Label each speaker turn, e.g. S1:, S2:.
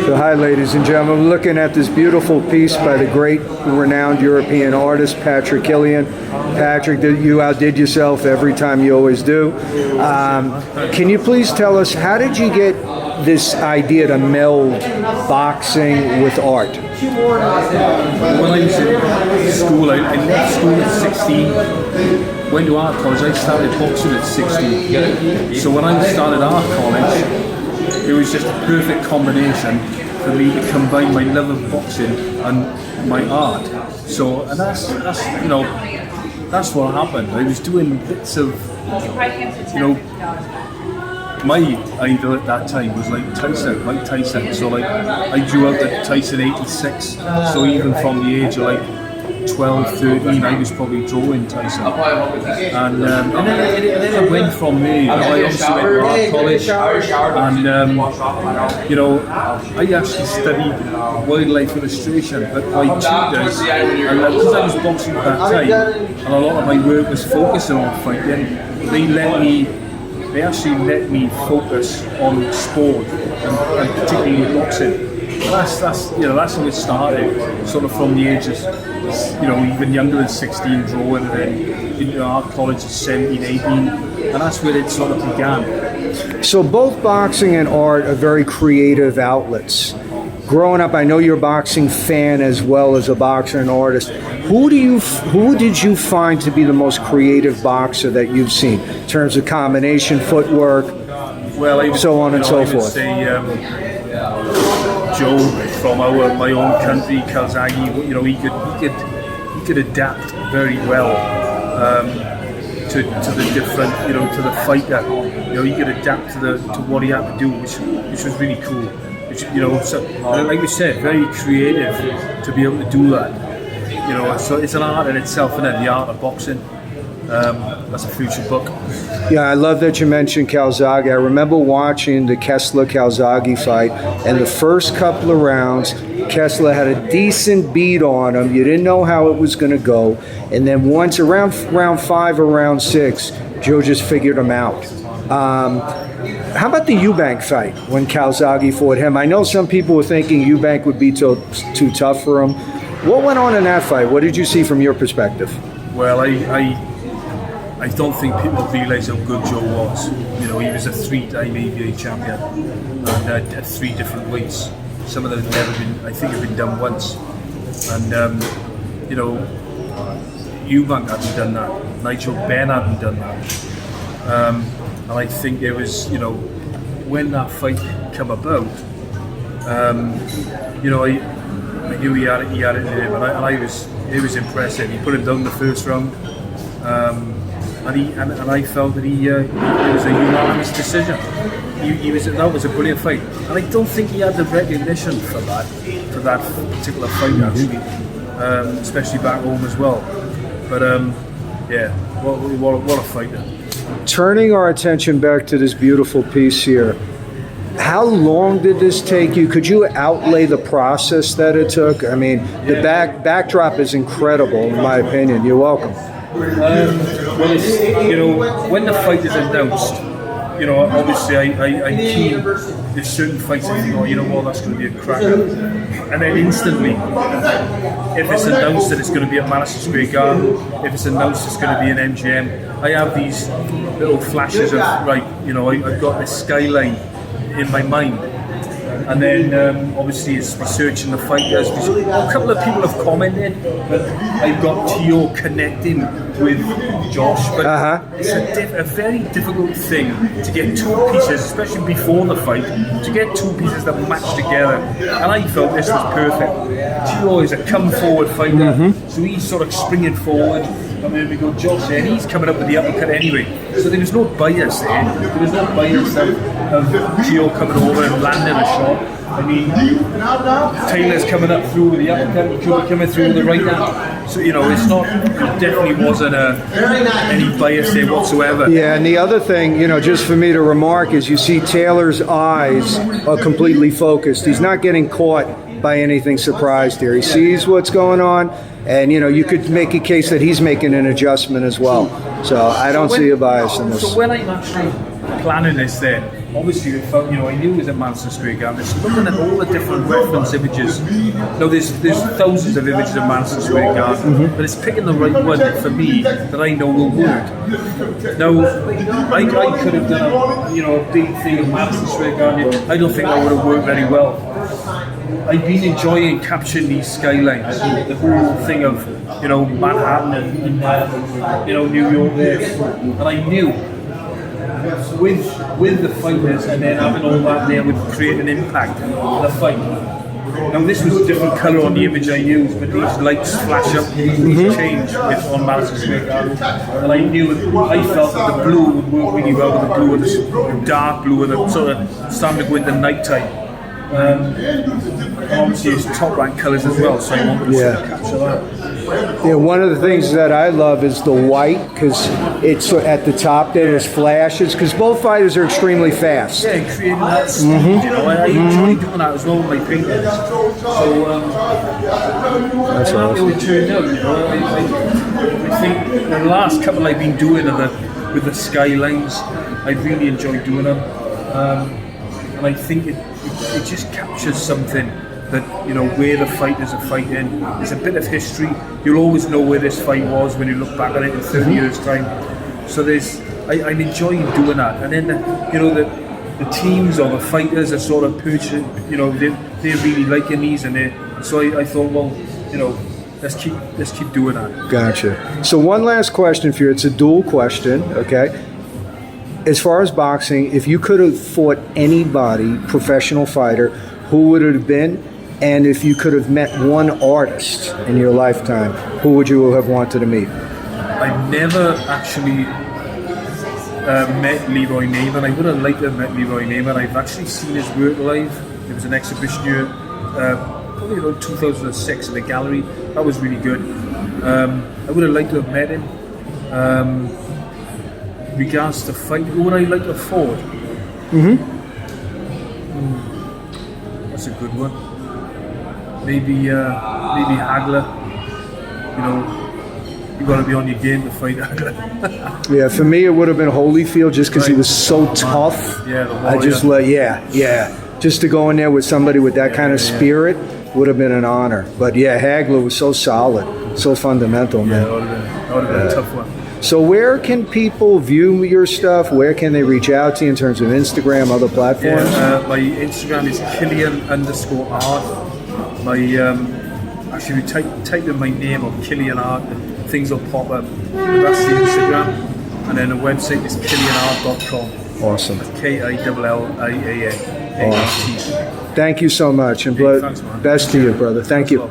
S1: So hi, ladies and gentlemen. We're looking at this beautiful piece by the great, renowned European artist, Patrick Killian. Patrick, you outdid yourself every time, you always do. Can you please tell us, how did you get this idea to meld boxing with art?
S2: When I was in school, I left school at 16, went to art college. I started boxing at 16. So when I started art college, it was just a perfect combination for me to combine my love of boxing and my art. So, and that's you know, that's what happened. I was doing bits of, you know, my idol at that time was like Mike Tyson. So like, I drew out at Tyson 86. So even from the age of like 12, 13, I was probably drawing Tyson. And then it went from there. You know, I obviously went to art college, and you know, I actually studied wildlife illustration, but my tutors, and because I was boxing at that time, and a lot of my work was focusing on fighting, they actually let me focus on sport and particularly boxing. That's you know, that's how it started, sort of from the ages, you know, even younger than 16, drawing, and then into art college at 17, 18, and that's where it sort of began.
S1: So both boxing and art are very creative outlets. Growing up, I know you're a boxing fan as well as a boxer and artist. Who did you find to be the most creative boxer that you've seen in terms of combination, footwork, so on and so forth?
S2: I would say Joe from my own country, Calzaghe. You know, he could adapt very well to the different, you know, to the fighter. You know, he could adapt to what he had to do, which was really cool. Which, you know, so, like we said, very creative to be able to do that. You know, so it's an art in itself, and then the art of boxing. That's a future book.
S1: Yeah, I love that you mentioned Calzaghe. I remember watching the Kessler-Calzaghe fight, and the first couple of rounds, Kessler had a decent beat on him. You didn't know how it was going to go. And then once around round 5 or round 6, Joe just figured him out. How about the Eubank fight when Calzaghe fought him? I know some people were thinking Eubank would be too tough for him. What went on in that fight? What did you see from your perspective?
S2: Well, I don't think people realise how good Joe was. You know, he was a 3-time ABA champion and at 3 different weights. Some of them have never been, I think, have been done once. And you know, Eubank hadn't done that. Nigel Benn hadn't done that. And I think there was, you know, when that fight came about, you know, I knew he had it in him, and it was impressive. He put him down in the first round. And I felt that it was a unanimous decision. That was a brilliant fight, and I don't think he had the recognition for that particular fight actually, especially back home as well. But yeah, what a fighter!
S1: Turning our attention back to this beautiful piece here, how long did this take you? Could you outlay the process that it took? I mean, the backdrop is incredible, in my opinion. You're welcome.
S2: Well, you know, when the fight is announced, you know, obviously I'm keen. There's certain fights that you go, you know what, that's going to be a cracker. And then instantly, if it's announced that it's going to be at Madison Square Garden, if it's announced it's going to be an MGM, I have these little flashes of, right, you know, I've got this skyline in my mind. And then obviously it's researching the fighters. A couple of people have commented that I've got Tio connecting with Josh, but it's a very difficult thing to get 2 pieces, especially before the fight, to get 2 pieces that match together. And I felt this was perfect. Tio is a come forward fighter, so he's sort of springing forward. And then we go Josh there, and he's coming up with the uppercut anyway. So there was no bias there. There was no bias of Gio coming over and landing a shot. I mean, Taylor's coming up through with the uppercut, Joe coming through with the right hand. So, you know, it definitely wasn't any bias there whatsoever.
S1: Yeah, and the other thing, you know, just for me to remark is you see Taylor's eyes are completely focused. He's not getting caught by anything surprised here. He sees what's going on, and, you know, you could make a case that he's making an adjustment as well. So I don't see a bias in this.
S2: So when I'm actually planning this then, obviously, it felt, I knew it was at Madison Square Garden. Just looking at all the different reference images. Now, there's thousands of images of Madison Square Garden, but it's picking the right one for me that I know will work. Now, I could have done a big thing of Madison Square Garden. I don't think that would have worked very well. I've been enjoying capturing these skylines, the whole thing of Manhattan and New York there, and I knew with the fighters and then having all that there would create an impact on the fight. Now this was a different colour on the image I used, but these lights flash up, these change on Madison Square Garden, and I felt that the blue would work really well with the blue and the dark blue and the sort of starting to go into night time. Obviously it's top rank colours as well, so I wanted to sort of capture that.
S1: Yeah, one of the things that I love is the white, because it's at the top there's flashes, because both fighters are extremely fast.
S2: Yeah, creating that speed, I enjoy doing that as well with my paintings. So
S1: that's awesome.
S2: It turned out, I think the last couple I've been doing with the skylines, I really enjoyed doing them. And I think it just captures something that, where the fighters are fighting. There's a bit of history. You'll always know where this fight was when you look back at it in 30 years' time. So I'm enjoying doing that. And then, the teams or the fighters are sort of purchasing, they're really liking these. So I thought, well, let's keep doing that.
S1: Gotcha. So one last question for you. It's a dual question, okay? As far as boxing, if you could have fought anybody, professional fighter, who would it have been? And if you could have met one artist in your lifetime, who would you have wanted to meet?
S2: I never actually met Leroy Neiman. I would have liked to have met Leroy Neiman. I've actually seen his work live. There was an exhibition here, probably around 2006 in the gallery. That was really good. I would have liked to have met him. Regards to fight, who would I like to afford? That's a good one. Maybe Hagler. You got to be on your game to fight Hagler.
S1: Yeah, for me it would have been Holyfield, just because he was so tough.
S2: Yeah, the
S1: I just just to go in there with somebody with that kind of spirit would have been an honor. But yeah, Hagler was so solid, so fundamental, man.
S2: That would have been a tough one.
S1: So where can people view your stuff? Where can they reach out to you in terms of Instagram, other platforms?
S2: My Instagram is Killian_art. Actually, type in my name or Killian Art and things will pop up. But that's the Instagram. And then the website is killianart.com.
S1: Awesome.
S2: KILLIAN.
S1: Awesome. Thank you so much. And
S2: thanks, man.
S1: best to you, brother. Thank you.